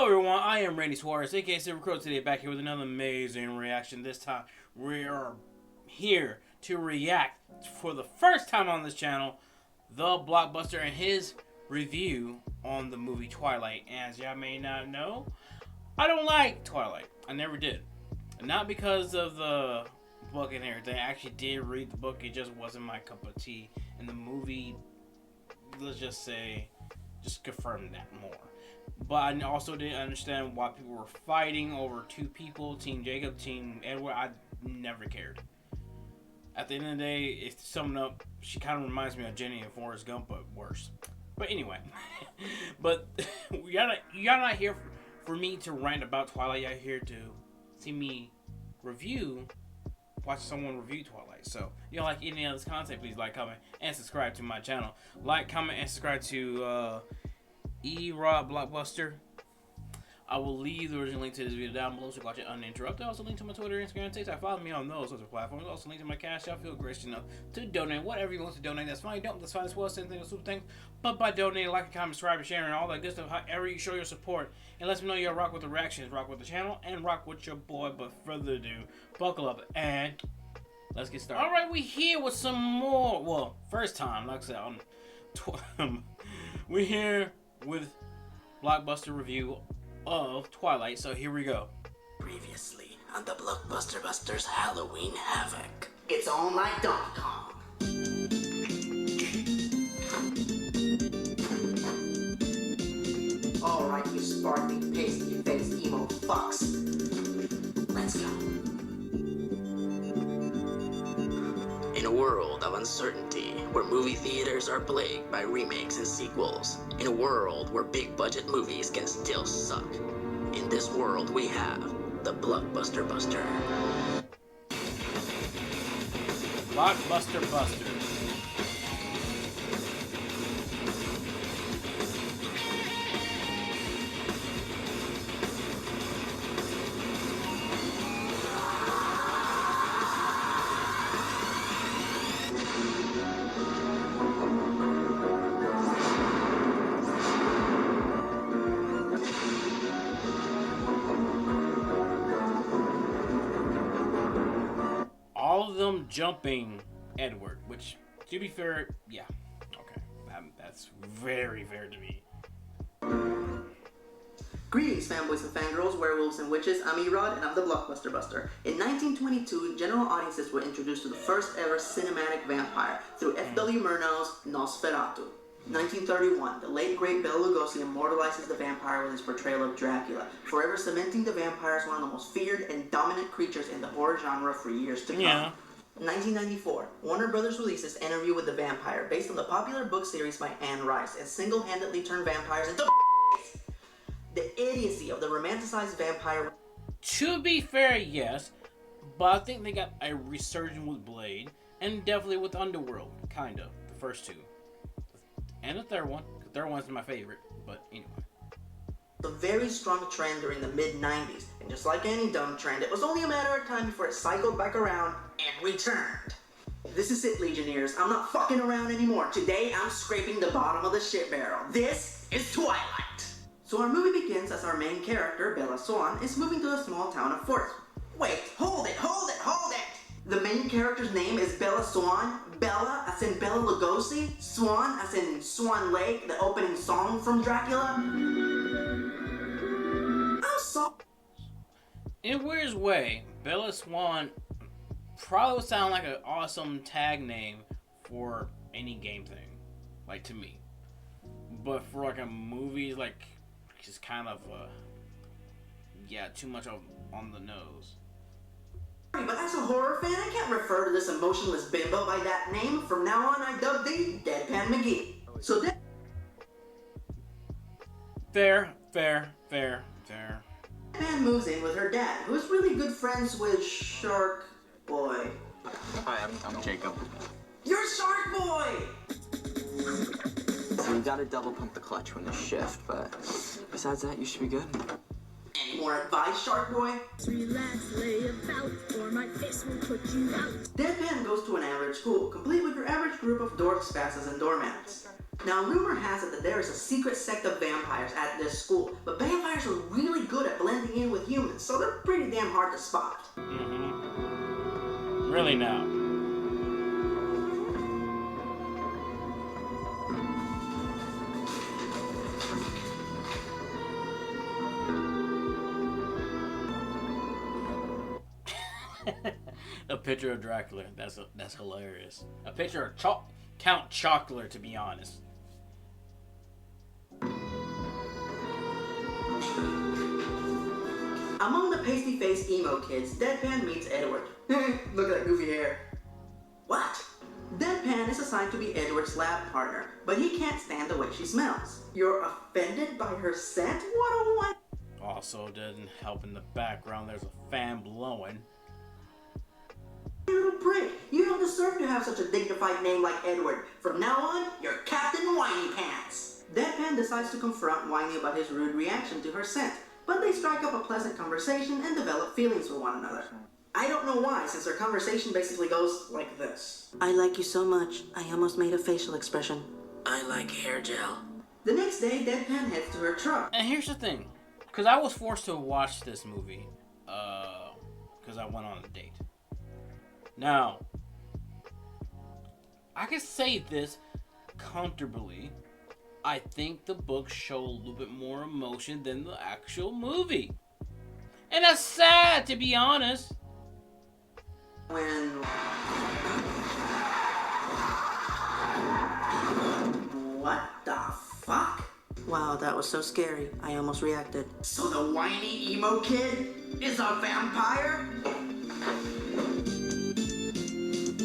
everyone, I am Randy Suarez, aka Silva Crow, today back here with another amazing reaction. This time, we are here to react, for the first time on this channel, the Blockbuster and his review on the movie Twilight. As y'all may not know, I don't like Twilight. I never did. Not because of the book and everything. I actually did read the book, it just wasn't my cup of tea. And the movie, let's just say, just confirmed that more. But I also didn't understand why people were fighting over two people, Team Jacob, Team Edward. I never cared. At the end of the day, if summing up, she kind of reminds me of Jenny and Forrest Gump, but worse. But anyway, but y'all not here for me to rant about Twilight. Y'all here to see me watch someone review Twilight. So, if you like any of this content, please like, comment, and subscribe to my channel. Like, comment, and subscribe to Rod Blockbuster. I will leave the original link to this video down below so you can watch it uninterrupted. Also link to my Twitter, Instagram, TikTok. Follow me on those other platforms. Also link to my Cashapp. Feel gracious enough to donate whatever you want to donate. That's fine. Don't. That's fine as well. Same thing, super things. But by donating, like, comment, subscribe, and sharing, and all that good stuff, however you show your support, and let me know you rock with the reactions, rock with the channel, and rock with your boy. But further ado, buckle up and let's get started. All right, we here with some more. Well, first time, like I said, we're here with Blockbuster review of Twilight, so here we go. Previously on the Blockbuster Busters Halloween Havoc. It's on like Donkey Kong. Alright, you sparkly, pasty-faced emo fucks. Let's go. In a world of uncertainty, where movie theaters are plagued by remakes and sequels, in a world where big-budget movies can still suck, in this world we have the Blockbuster Buster. Blockbuster Buster. All of them jumping Edward, which, to be fair, yeah, okay, that's very fair to me. Greetings, fanboys and fangirls, werewolves and witches. I'm Erod, and I'm the Blockbuster Buster. In 1922, general audiences were introduced to the first ever cinematic vampire through F.W. Murnau's Nosferatu. 1931, the late great Bela Lugosi immortalizes the vampire with his portrayal of Dracula, forever cementing the vampire as one of the most feared and dominant creatures in the horror genre for years to come. Yeah. 1994, Warner Brothers releases Interview with the Vampire, based on the popular book series by Anne Rice, and single-handedly turned vampires into the idiocy of the romanticized vampire. To be fair, yes, but I think they got a resurgence with Blade, and definitely with Underworld, kind of, the first two. And the third one. The third one's my favorite, but anyway. A very strong trend during the mid-90s, and just like any dumb trend, it was only a matter of time before it cycled back around and returned. This is it, Legionnaires. I'm not fucking around anymore. Today, I'm scraping the bottom of the shit barrel. This is Twilight. So our movie begins as our main character, Bella Swan, is moving to the small town of Forest. Wait, hold it! The main character's name is Bella Swan. Bella, as in Bela Lugosi. Swan, as in Swan Lake, the opening song from Dracula. I'm so... In a weird way, Bella Swan probably would sound like an awesome tag name for any game thing, like, to me. But for like a movie, like, just kind of yeah, too much on the nose. But as a horror fan, I can't refer to this emotionless bimbo by that name. From now on, I dub thee Deadpan McGee. So Fair. Deadpan moves in with her dad, who is really good friends with Shark Boy. Hi, I'm Jacob. You're Shark Boy! So you gotta double pump the clutch when there's shift, but besides that, you should be good. Any more advice, Shark Boy? Relax, lay about, or my face will put you out. Deadpan goes to an average school, complete with your average group of dorks, spasses, and doormats. Now, rumor has it that there is a secret sect of vampires at this school, but vampires vampires are really good at blending in with humans, so they're pretty damn hard to spot. Mm-hmm. Really now. A picture of Dracula. That's hilarious. A picture of Count Chocula, to be honest. Among the pasty-faced emo kids, Deadpan meets Edward. Look at that goofy hair. What? Deadpan is assigned to be Edward's lab partner, but he can't stand the way she smells. You're offended by her scent? What a what? Also, doesn't help in the background. There's a fan blowing. You little prick. You don't deserve to have such a dignified name like Edward. From now on, you're Captain Whiny Pants. Deadpan decides to confront Whiny about his rude reaction to her scent, but they strike up a pleasant conversation and develop feelings for one another. I don't know why, since their conversation basically goes like this. I like you so much, I almost made a facial expression. I like hair gel. The next day, Deadpan heads to her truck. And here's the thing, because I was forced to watch this movie, because I went on a date. Now, I can say this comfortably. I think the books show a little bit more emotion than the actual movie. And that's sad, to be honest. What the fuck? Wow, that was so scary. I almost reacted. So the whiny emo kid is a vampire?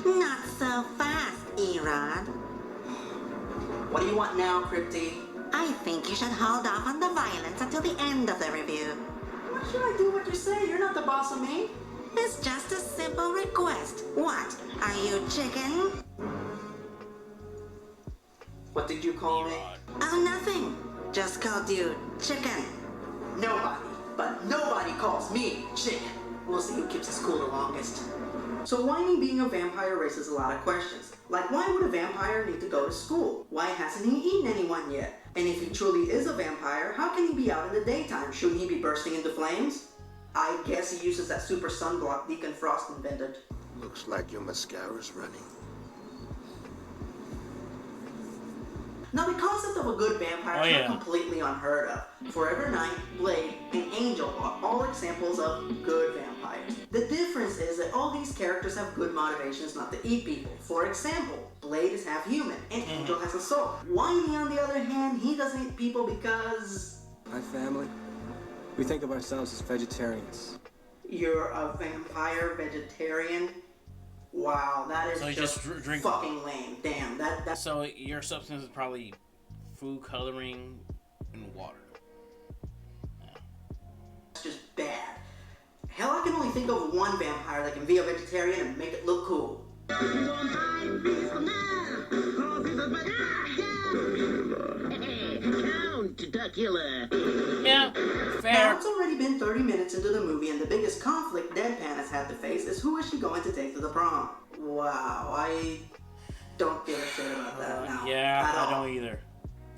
Not so fast, Erod. What do you want now, Crypty? I think you should hold off on the violence until the end of the review. Why should I do what you say? You're not the boss of me. It's just a simple request. What? Are you chicken? What did you call me? Oh, nothing. Just called you chicken. Nobody, but nobody calls me chicken. We'll see who keeps his cool the longest. So Whiny being a vampire raises a lot of questions. Like, why would a vampire need to go to school? Why hasn't he eaten anyone yet? And if he truly is a vampire, how can he be out in the daytime? Shouldn't he be bursting into flames? I guess he uses that super sunblock Deacon Frost invented. Looks like your mascara's running. Now, the concept of a good vampire is not completely unheard of. Forever Knight, Blade, and Angel are all examples of good vampires. The difference is that all these characters have good motivations not to eat people. For example, Blade is half human, and Angel has a soul. Whiny, on the other hand, he doesn't eat people because... My family, we think of ourselves as vegetarians. You're a vampire vegetarian? Wow, that is so just fucking lame. Damn, that's... So your substance is probably food coloring and water. Yeah. That's just bad. Hell, I can only think of one vampire that can be a vegetarian and make it look cool. Yeah, fair. Now, it's already been 30 minutes into the movie, and the biggest conflict Deadpan has had to face is who is she going to take to the prom? Wow, I don't give a shit about that now. Yeah, I don't either.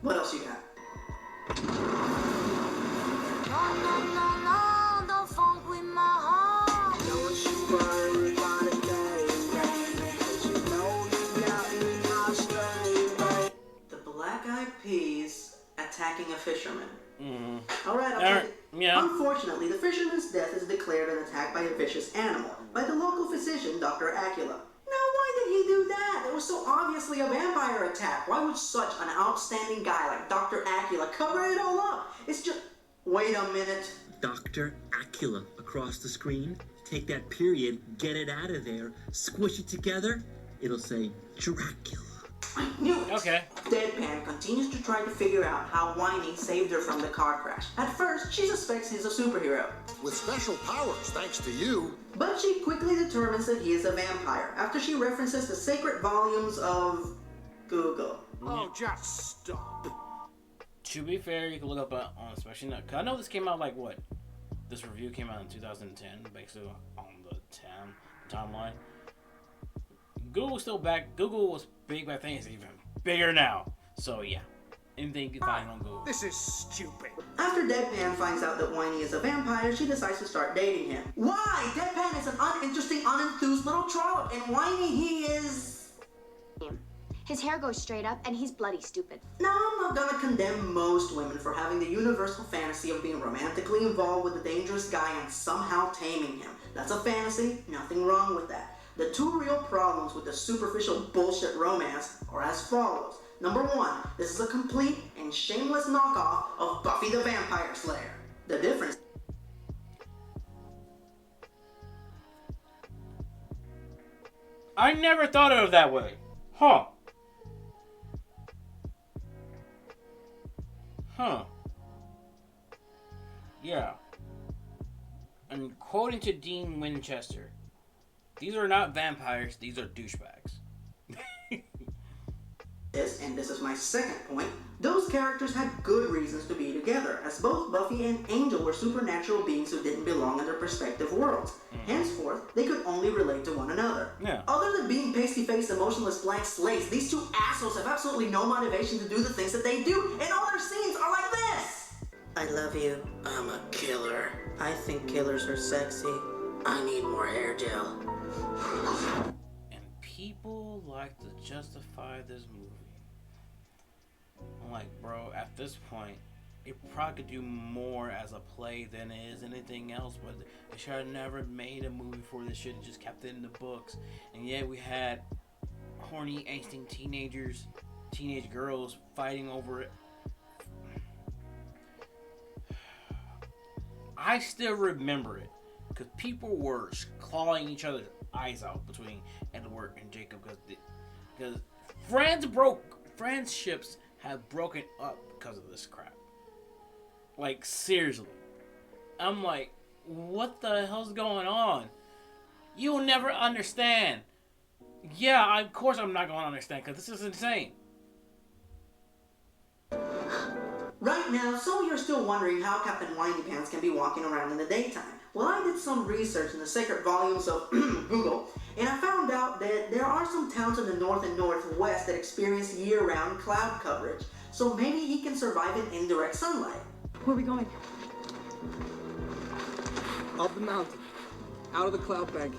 What else you got? No, don't funk with my heart. Don't you worry about a thing, you know you got me frustrated. The Black Eyed Peas attacking a fisherman. Alright, I'll take it. Yeah. Unfortunately, the fisherman's death is declared an attack by a vicious animal, by the local physician, Dr. Acula. Now, why did he do that? It was so obviously a vampire attack. Why would such an outstanding guy like Dr. Acula cover it all up? It's just... Wait a minute. Dr. Acula across the screen. Take that period, get it out of there, squish it together. It'll say Dracula. I knew it. Okay. Deadpan continues to try to figure out how Whiny saved her from the car crash. At first, she suspects he's a superhero. With special powers, thanks to you. But she quickly determines that he is a vampire after she references the sacred volumes of Google. Oh, just stop. To be fair, you can look up on especially now, cause I know this came out like what? This review came out in 2010, basically on the timeline. Google was still back. Google was big back then. It's even bigger now. So yeah. Anything you can find on Google. This is stupid. After Deadpan finds out that Whiny is a vampire, she decides to start dating him. Why? Deadpan is an uninteresting, unenthused little trollop, and Whiny, he is... His hair goes straight up, and he's bloody stupid. Now, I'm not gonna condemn most women for having the universal fantasy of being romantically involved with a dangerous guy and somehow taming him. That's a fantasy, nothing wrong with that. The two real problems with the superficial bullshit romance are as follows. Number one, this is a complete and shameless knockoff of Buffy the Vampire Slayer. The difference... I never thought of it that way. Huh. Huh. Yeah. And quoting to Dean Winchester, these are not vampires, these are douchebags. And this is my second point, those characters had good reasons to be together, as both Buffy and Angel were supernatural beings who didn't belong in their respective worlds. Henceforth, they could only relate to one another. Yeah. Other than being pasty-faced, emotionless blank slates, these two assholes have absolutely no motivation to do the things that they do, and all their scenes are like this! I love you. I'm a killer. I think killers are sexy. I need more hair gel. And people like to justify this movie. I'm like, bro, at this point, it probably could do more as a play than it is anything else, but they should have never made a movie for this shit and just kept it in the books. And yet we had horny, angsty teenage girls fighting over it. I still remember it because people were clawing each other's eyes out between Edward and Jacob because friendships have broken up because of this crap. Like, seriously. I'm like, what the hell's going on? You'll never understand. Yeah, of course I'm not going to understand because this is insane. Right now, some of you are still wondering how Captain Windy Pants can be walking around in the daytime. Well, I did some research in the sacred volumes of Google, and I found out that there are some towns in the north and northwest that experience year-round cloud coverage, so maybe he can survive in indirect sunlight. Where are we going? Up the mountain. Out of the cloud bank.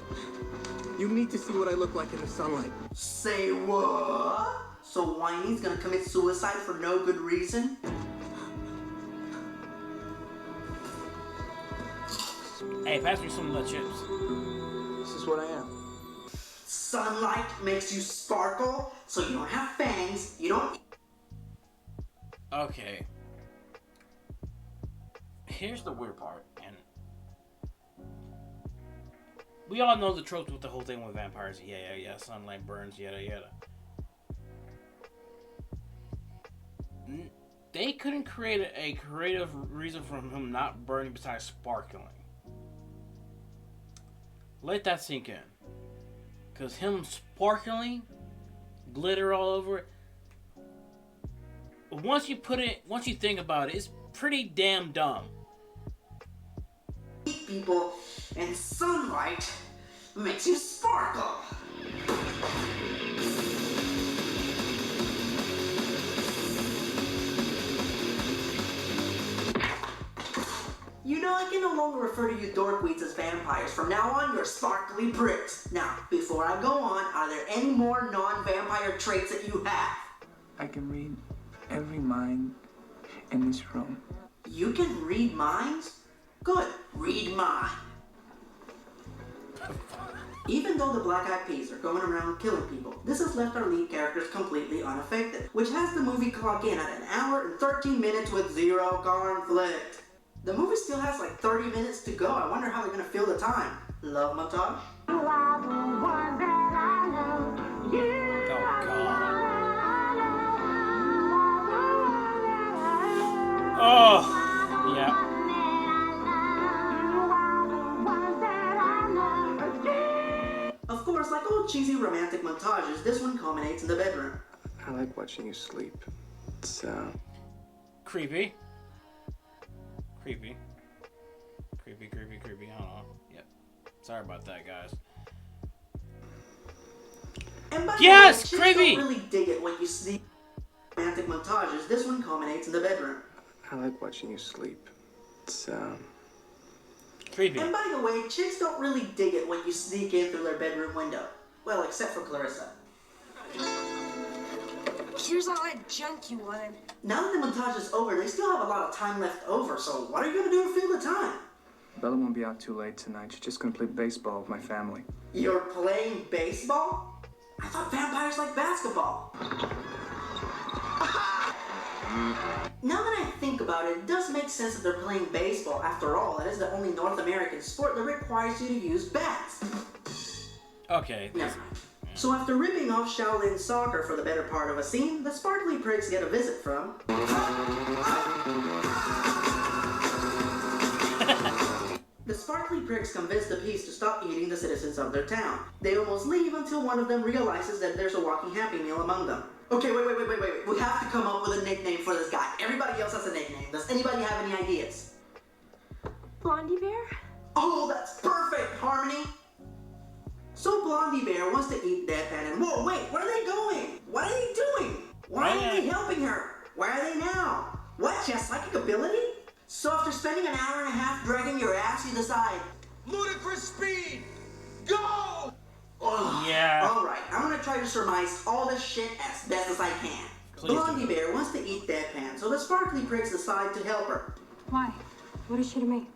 You need to see what I look like in the sunlight. Say what? So Whiny's gonna commit suicide for no good reason? Hey, pass me some of the chips. This is what I am. Sunlight makes you sparkle, so you don't have fangs, you don't... Okay. Here's the weird part, and we all know the tropes with the whole thing with vampires. Yeah, sunlight burns, yada. They couldn't create a creative reason for him not burning besides sparkling. Let that sink in. Because him sparkling, glitter all over it, once you think about it, it's pretty damn dumb. People and sunlight makes you sparkle. You know, I can no longer refer to you dorkweeds as vampires. From now on, you're sparkly pricks. Now, before I go on, are there any more non-vampire traits that you have? I can read every mind in this room. You can read minds? Good, read mine. Even though the Black Eyed Peas are going around killing people, this has left our lead characters completely unaffected, which has the movie clock in at 1 hour and 13 minutes with zero conflict. The movie still has like 30 minutes to go. I wonder how they're gonna fill the time. Love montage? Oh, God. Oh, yeah. Of course, like old cheesy romantic montages, this one culminates in the bedroom. I like watching you sleep. It's, Creepy. Hold on. Yep. Sorry about that, guys. And by Yes, the way, creepy! chicks don't really dig it when you sneak romantic romantic montages, this one culminates in the bedroom. I like watching you sleep. It's, Creepy. And by the way, chicks don't really dig it when you sneak in through their bedroom window. Well, except for Clarissa. Here's all that junk you wanted. Now that the montage is over, they still have a lot of time left over, so what are you gonna do to fill the time? Bella won't be out too late tonight. She's just gonna play baseball with my family. You're playing baseball? I thought vampires like basketball. Now that I think about it, it does make sense that they're playing baseball. After all, it is the only North American sport that requires you to use bats. Okay. Never mind. So after ripping off Shaolin soccer for the better part of a scene, the sparkly pricks get a visit from... The sparkly pricks convince the Peace to stop eating the citizens of their town. They almost leave until one of them realizes that there's a walking Happy Meal among them. Okay, wait. We have to come up with a nickname for this guy. Everybody else has a nickname. Does anybody have any ideas? Blondie Bear? Oh, that's perfect, Harmony! So Blondie Bear wants to eat Deadpan and... Whoa, wait, where are they going? What are they doing? Why aren't they helping her? Where are they now? What, she has psychic ability? So after spending an hour and a half dragging your ass, you decide... Ludicrous speed! Go! Ugh. Yeah. Alright, I'm gonna try to surmise all this shit as best as I can. Please Blondie Bear wants to eat Deadpan, so the sparkly pricks decide to help her. Why? What is she to me?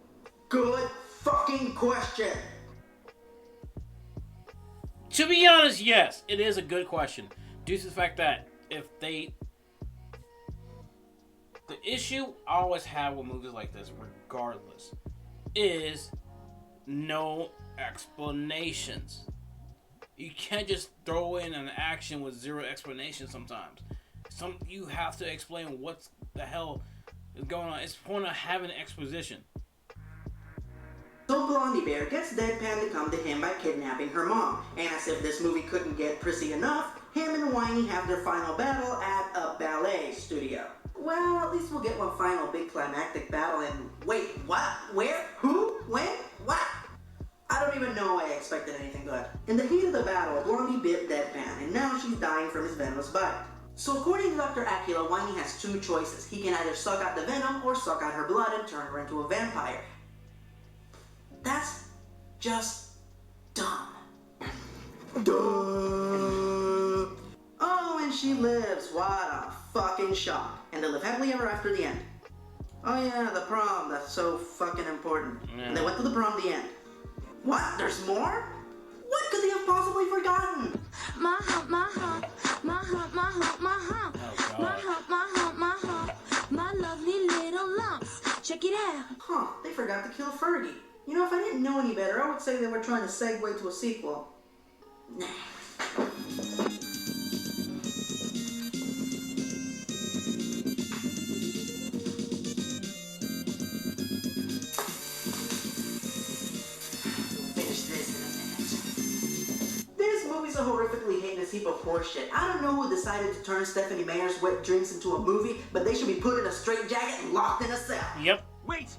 Good fucking question! To be honest, yes, it is a good question. Due to the fact that if they... The issue I always have with movies like this, regardless, is no explanations. You can't just throw in an action with zero explanation sometimes. You have to explain what the hell is going on. It's the point of having exposition. So Blondie Bear gets Deadpan to come to him by kidnapping her mom. And as if this movie couldn't get prissy enough, him and Whiny have their final battle at a ballet studio. Well, at least we'll get one final big climactic battle and... Wait, what? Where? Who? When? What? I don't even know why I expected anything good. In the heat of the battle, Blondie bit Deadpan, and now she's dying from his venomous bite. So according to Dr. Acula, Whiny has two choices. He can either suck out the venom or suck out her blood and turn her into a vampire. That's just dumb. Duh. Oh, and she lives. What a fucking shock. And they live happily ever after the end. Oh yeah, the prom. That's so fucking important. Yeah. And they went to the prom the end. What? There's more? What could they have possibly forgotten? My hump, my hump, my hump, my hump, my hump. Oh, God. My hump, my hump, my hump, my lovely little lumps. Check it out. Huh, they forgot to kill Fergie. You know, if I didn't know any better, I would say they were trying to segue to a sequel. Nah. A horrifically heinous heap of horseshit. I don't know who decided to turn Stephanie Meyer's wet drinks into a movie, but they should be put in a straitjacket and locked in a cell. Yep. Wait!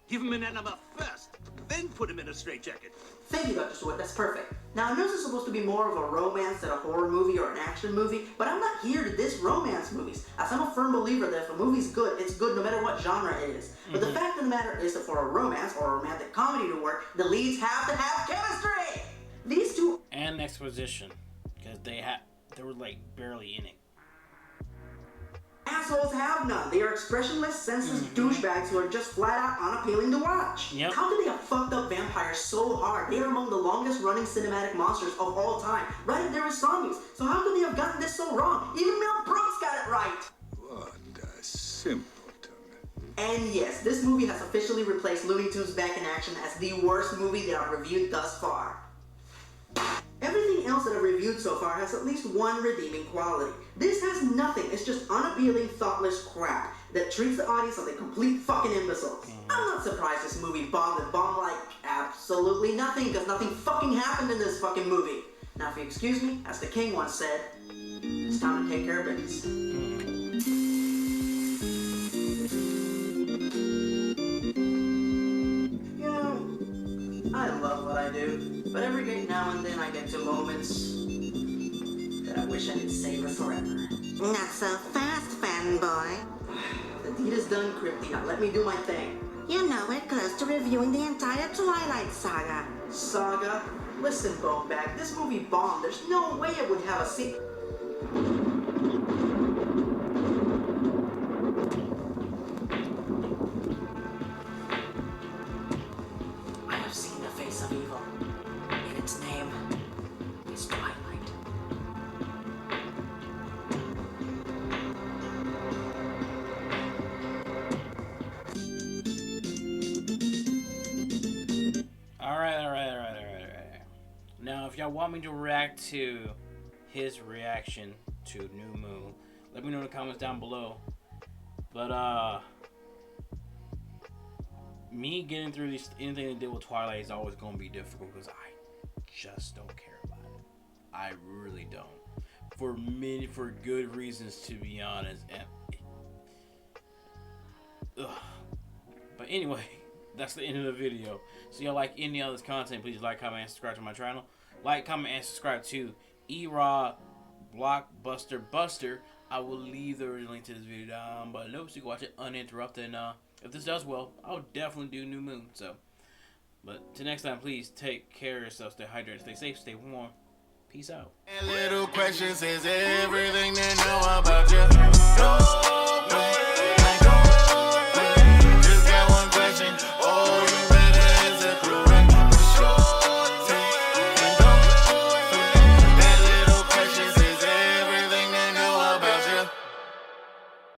Give him an enema first, then put him in a straitjacket. Thank you, Dr. Sweat, that's perfect. Now, I know this is supposed to be more of a romance than a horror movie or an action movie, but I'm not here to diss romance movies, as I'm a firm believer that if a movie's good, it's good no matter what genre it is. But the fact of the matter is that for a romance or a romantic comedy to work, the leads have to have chemistry! These two... And exposition. Because they were like barely in it. Assholes have none. They are expressionless, senseless douchebags who are just flat out unappealing to watch. Yep. How could they have fucked up vampires so hard? They are among the longest running cinematic monsters of all time. Right up there with zombies. So how could they have gotten this so wrong? Even Mel Brooks got it right. What a simpleton. And yes, this movie has officially replaced Looney Tunes Back in Action as the worst movie that I've reviewed thus far. Everything else that I've reviewed so far has at least one redeeming quality. This has nothing. It's just unappealing, thoughtless crap that treats the audience like complete fucking imbeciles. I'm not surprised this movie bombed and bombed like absolutely nothing, because nothing fucking happened in this fucking movie. Now, if you excuse me, as the king once said, it's time to take care of business. You know, I love what I do. But every now and then I get to moments that I wish I could savor forever. Not so fast. fine boy. The deed is done, Crypty. Now let me do my thing. You know we're close to reviewing the entire Twilight saga. Saga? Listen, Bonebag, this movie bombed. There's no way it would have a sequel. I have seen the face of evil, and its name is Twilight. Alright. Now, if y'all want me to react to his reaction to New Moon, let me know in the comments down below. But, me getting through anything to deal with Twilight is always going to be difficult because I just don't care about it. I really don't. For good reasons, to be honest. But anyway, that's the end of the video. So y'all like any of this content, please like, comment, and subscribe to my channel. Like, comment, and subscribe to Blockbluster Buster. I will leave the original link to this video down below so you can watch it uninterrupted. And if this does well, I'll definitely do New Moon. So, but till next time, please take care of yourself, stay hydrated, stay safe, stay warm. Peace out. Little questions is everything they know about you. No way.